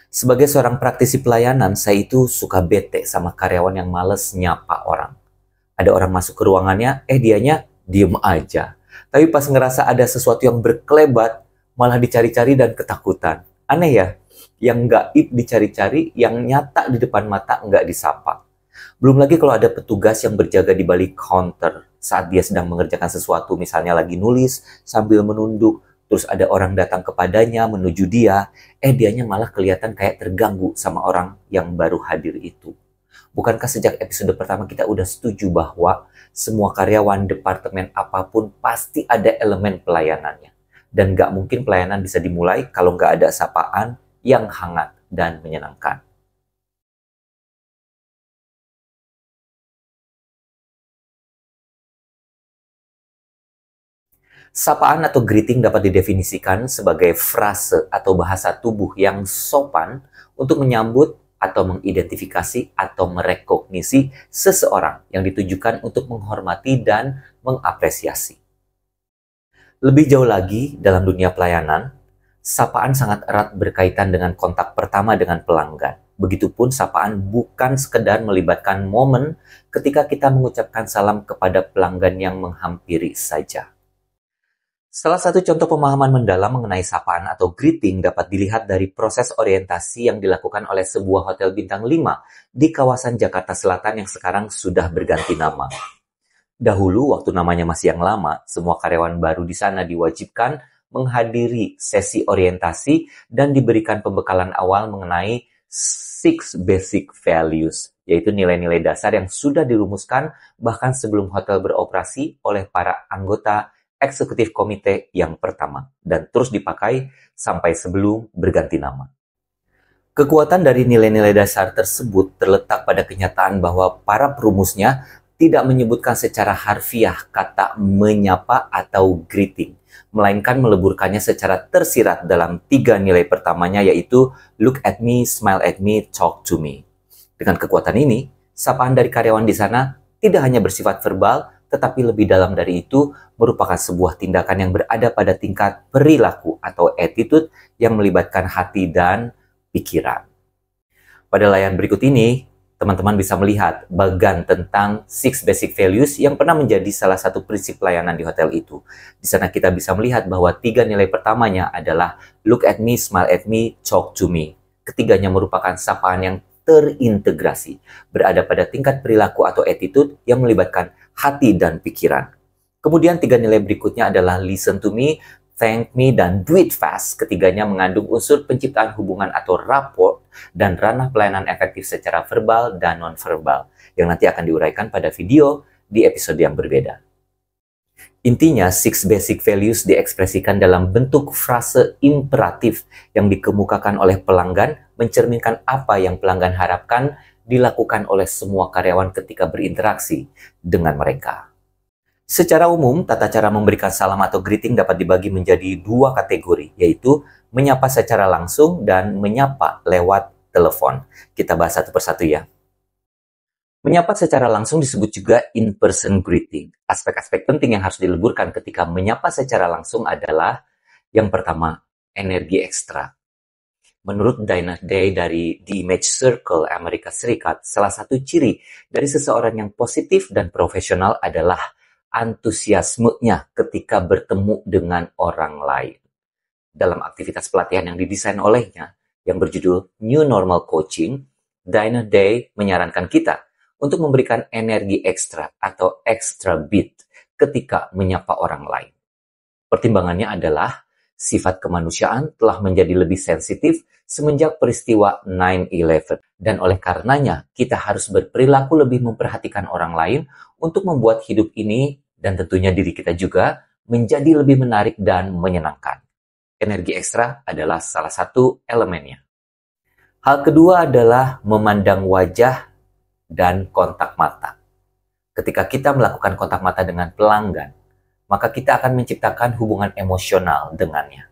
Sebagai seorang praktisi pelayanan, saya itu suka bete sama karyawan yang males nyapa orang. Ada orang masuk ke ruangannya, dianya diem aja. Tapi pas ngerasa ada sesuatu yang berkelebat, malah dicari-cari dan ketakutan. Aneh ya, yang gaib dicari-cari, yang nyata di depan mata nggak disapa. Belum lagi kalau ada petugas yang berjaga di balik counter saat dia sedang mengerjakan sesuatu, misalnya lagi nulis sambil menunduk, terus ada orang datang kepadanya menuju dia, dianya malah kelihatan kayak terganggu sama orang yang baru hadir itu. Bukankah sejak episode pertama kita udah setuju bahwa semua karyawan departemen apapun pasti ada elemen pelayanannya. Dan nggak mungkin pelayanan bisa dimulai kalau nggak ada sapaan yang hangat dan menyenangkan. Sapaan atau greeting dapat didefinisikan sebagai frase atau bahasa tubuh yang sopan untuk menyambut atau mengidentifikasi atau merekognisi seseorang yang ditujukan untuk menghormati dan mengapresiasi. Lebih jauh lagi, dalam dunia pelayanan, sapaan sangat erat berkaitan dengan kontak pertama dengan pelanggan. Begitupun sapaan bukan sekedar melibatkan momen ketika kita mengucapkan salam kepada pelanggan yang menghampiri saja. Salah satu contoh pemahaman mendalam mengenai sapaan atau greeting dapat dilihat dari proses orientasi yang dilakukan oleh sebuah hotel bintang 5 di kawasan Jakarta Selatan yang sekarang sudah berganti nama. Dahulu, waktu namanya masih yang lama, semua karyawan baru di sana diwajibkan menghadiri sesi orientasi dan diberikan pembekalan awal mengenai 6 basic values, yaitu nilai-nilai dasar yang sudah dirumuskan bahkan sebelum hotel beroperasi oleh para anggota eksekutif komite yang pertama, dan terus dipakai sampai sebelum berganti nama. Kekuatan dari nilai-nilai dasar tersebut terletak pada kenyataan bahwa para perumusnya tidak menyebutkan secara harfiah kata menyapa atau greeting, melainkan meleburkannya secara tersirat dalam 3 nilai pertamanya, yaitu look at me, smile at me, talk to me. Dengan kekuatan ini, sapaan dari karyawan di sana tidak hanya bersifat verbal, tetapi lebih dalam dari itu merupakan sebuah tindakan yang berada pada tingkat perilaku atau attitude yang melibatkan hati dan pikiran. Pada layar berikut ini, teman-teman bisa melihat bagan tentang 6 basic values yang pernah menjadi salah satu prinsip pelayanan di hotel itu. Di sana kita bisa melihat bahwa 3 nilai pertamanya adalah look at me, smile at me, talk to me. Ketiganya merupakan sapaan yang terintegrasi, berada pada tingkat perilaku atau attitude yang melibatkan hati dan pikiran. Kemudian 3 nilai berikutnya adalah listen to me, thank me, dan do it fast. Ketiganya mengandung unsur penciptaan hubungan atau rapport dan ranah pelayanan efektif secara verbal dan non-verbal, yang nanti akan diuraikan pada video di episode yang berbeda. Intinya, 6 basic values diekspresikan dalam bentuk frase imperatif yang dikemukakan oleh pelanggan, mencerminkan apa yang pelanggan harapkan dilakukan oleh semua karyawan ketika berinteraksi dengan mereka. Secara umum, tata cara memberikan salam atau greeting dapat dibagi menjadi 2 kategori, yaitu menyapa secara langsung dan menyapa lewat telepon. Kita bahas satu persatu ya. Menyapa secara langsung disebut juga in-person greeting. Aspek-aspek penting yang harus dileburkan ketika menyapa secara langsung adalah yang pertama, energi ekstra. Menurut Dana Day dari The Image Circle Amerika Serikat, salah satu ciri dari seseorang yang positif dan profesional adalah antusiasmenya ketika bertemu dengan orang lain. Dalam aktivitas pelatihan yang didesain olehnya, yang berjudul New Normal Coaching, Dana Day menyarankan kita untuk memberikan energi ekstra atau extra beat ketika menyapa orang lain. Pertimbangannya adalah sifat kemanusiaan telah menjadi lebih sensitif semenjak peristiwa 9/11, dan oleh karenanya kita harus berperilaku lebih memperhatikan orang lain untuk membuat hidup ini dan tentunya diri kita juga menjadi lebih menarik dan menyenangkan. Energi ekstra adalah salah satu elemennya. Hal kedua adalah memandang wajah dan kontak mata. Ketika kita melakukan kontak mata dengan pelanggan, maka kita akan menciptakan hubungan emosional dengannya.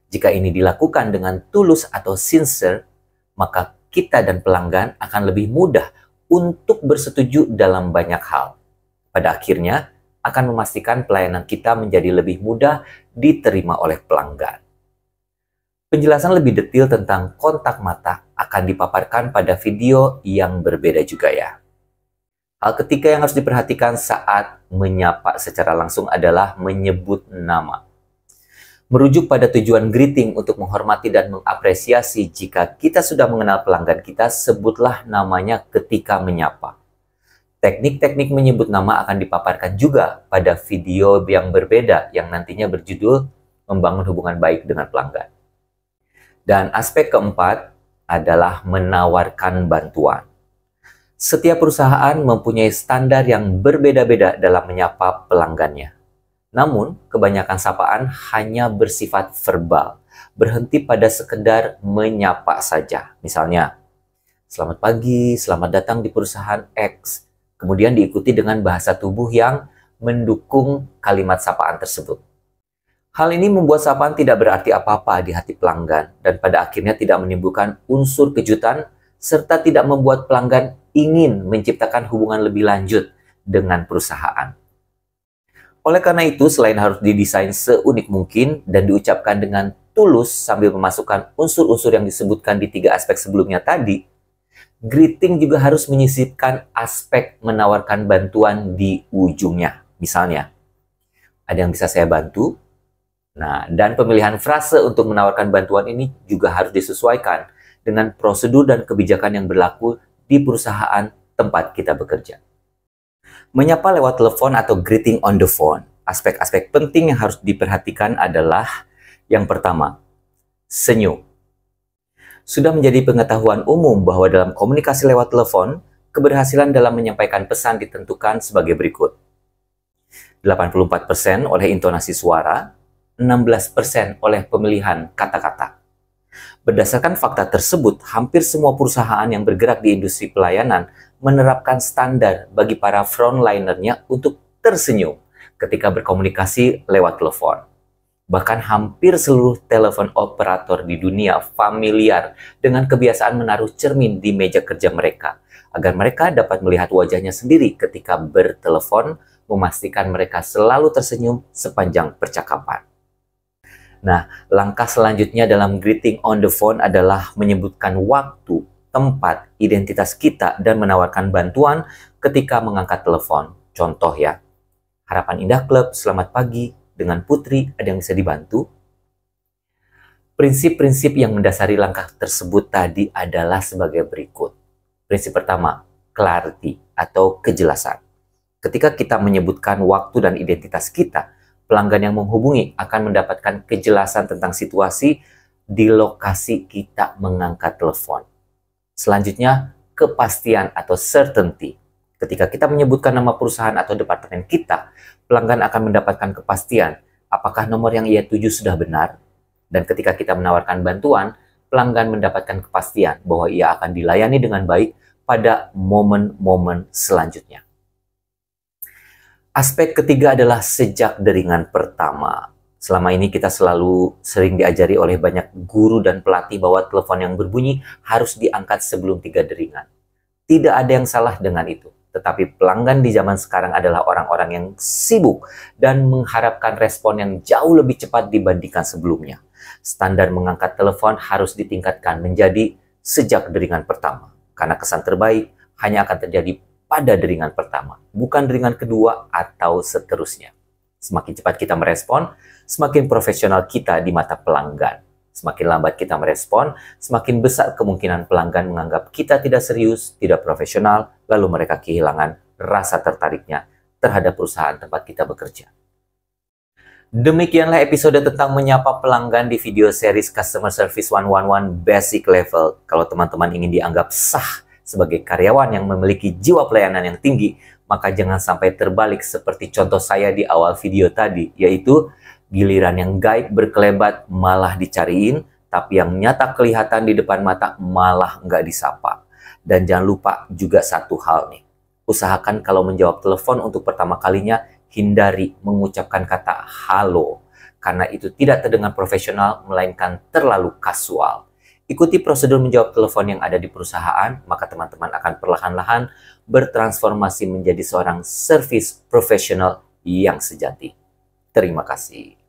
Jika ini dilakukan dengan tulus atau sincere, maka kita dan pelanggan akan lebih mudah untuk bersetuju dalam banyak hal. Pada akhirnya, akan memastikan pelayanan kita menjadi lebih mudah diterima oleh pelanggan. Penjelasan lebih detail tentang kontak mata akan dipaparkan pada video yang berbeda juga ya. Hal ketiga yang harus diperhatikan saat menyapa secara langsung adalah menyebut nama. Merujuk pada tujuan greeting untuk menghormati dan mengapresiasi, jika kita sudah mengenal pelanggan kita, sebutlah namanya ketika menyapa. Teknik-teknik menyebut nama akan dipaparkan juga pada video yang berbeda yang nantinya berjudul Membangun Hubungan Baik dengan Pelanggan. Dan aspek keempat adalah menawarkan bantuan. Setiap perusahaan mempunyai standar yang berbeda-beda dalam menyapa pelanggannya. Namun, kebanyakan sapaan hanya bersifat verbal, berhenti pada sekedar menyapa saja. Misalnya, selamat pagi, selamat datang di perusahaan X. Kemudian diikuti dengan bahasa tubuh yang mendukung kalimat sapaan tersebut. Hal ini membuat sapaan tidak berarti apa-apa di hati pelanggan dan pada akhirnya tidak menimbulkan unsur kejutan serta tidak membuat pelanggan ingin menciptakan hubungan lebih lanjut dengan perusahaan. Oleh karena itu, selain harus didesain seunik mungkin dan diucapkan dengan tulus sambil memasukkan unsur-unsur yang disebutkan di 3 aspek sebelumnya tadi, greeting juga harus menyisipkan aspek menawarkan bantuan di ujungnya. Misalnya, ada yang bisa saya bantu? Nah, dan pemilihan frase untuk menawarkan bantuan ini juga harus disesuaikan dengan prosedur dan kebijakan yang berlaku di perusahaan tempat kita bekerja. Menyapa lewat telepon atau greeting on the phone. Aspek-aspek penting yang harus diperhatikan adalah yang pertama, senyum. Sudah menjadi pengetahuan umum bahwa dalam komunikasi lewat telepon, keberhasilan dalam menyampaikan pesan ditentukan sebagai berikut. 84% oleh intonasi suara, 16% oleh pemilihan kata-kata. Berdasarkan fakta tersebut, hampir semua perusahaan yang bergerak di industri pelayanan menerapkan standar bagi para frontliner-nya untuk tersenyum ketika berkomunikasi lewat telepon. Bahkan hampir seluruh telepon operator di dunia familiar dengan kebiasaan menaruh cermin di meja kerja mereka, agar mereka dapat melihat wajahnya sendiri ketika bertelepon, memastikan mereka selalu tersenyum sepanjang percakapan. Nah, langkah selanjutnya dalam greeting on the phone adalah menyebutkan waktu, tempat, identitas kita, dan menawarkan bantuan ketika mengangkat telepon. Contoh ya, Harapan Indah Club, selamat pagi, dengan Putri, ada yang bisa dibantu? Prinsip-prinsip yang mendasari langkah tersebut tadi adalah sebagai berikut. Prinsip pertama, clarity atau kejelasan. Ketika kita menyebutkan waktu dan identitas kita, pelanggan yang menghubungi akan mendapatkan kejelasan tentang situasi di lokasi kita mengangkat telepon. Selanjutnya, kepastian atau certainty. Ketika kita menyebutkan nama perusahaan atau departemen kita, pelanggan akan mendapatkan kepastian apakah nomor yang ia tuju sudah benar. Dan ketika kita menawarkan bantuan, pelanggan mendapatkan kepastian bahwa ia akan dilayani dengan baik pada momen-momen selanjutnya. Aspek ketiga adalah sejak deringan pertama. Selama ini kita selalu sering diajari oleh banyak guru dan pelatih bahwa telepon yang berbunyi harus diangkat sebelum 3 deringan. Tidak ada yang salah dengan itu. Tetapi pelanggan di zaman sekarang adalah orang-orang yang sibuk dan mengharapkan respon yang jauh lebih cepat dibandingkan sebelumnya. Standar mengangkat telepon harus ditingkatkan menjadi sejak deringan pertama. Karena kesan terbaik hanya akan terjadi pada deringan pertama, bukan deringan kedua atau seterusnya. Semakin cepat kita merespon, semakin profesional kita di mata pelanggan. Semakin lambat kita merespon, semakin besar kemungkinan pelanggan menganggap kita tidak serius, tidak profesional, lalu mereka kehilangan rasa tertariknya terhadap perusahaan tempat kita bekerja. Demikianlah episode tentang menyapa pelanggan di video series Customer Service 111 Basic Level. Kalau teman-teman ingin dianggap sah sebagai karyawan yang memiliki jiwa pelayanan yang tinggi, maka jangan sampai terbalik seperti contoh saya di awal video tadi, yaitu giliran yang gaib berkelebat malah dicariin, tapi yang nyata kelihatan di depan mata malah nggak disapa. Dan jangan lupa juga satu hal nih, usahakan kalau menjawab telepon untuk pertama kalinya, hindari mengucapkan kata halo, karena itu tidak terdengar profesional, melainkan terlalu kasual. Ikuti prosedur menjawab telepon yang ada di perusahaan, maka teman-teman akan perlahan-lahan bertransformasi menjadi seorang service profesional yang sejati. Terima kasih.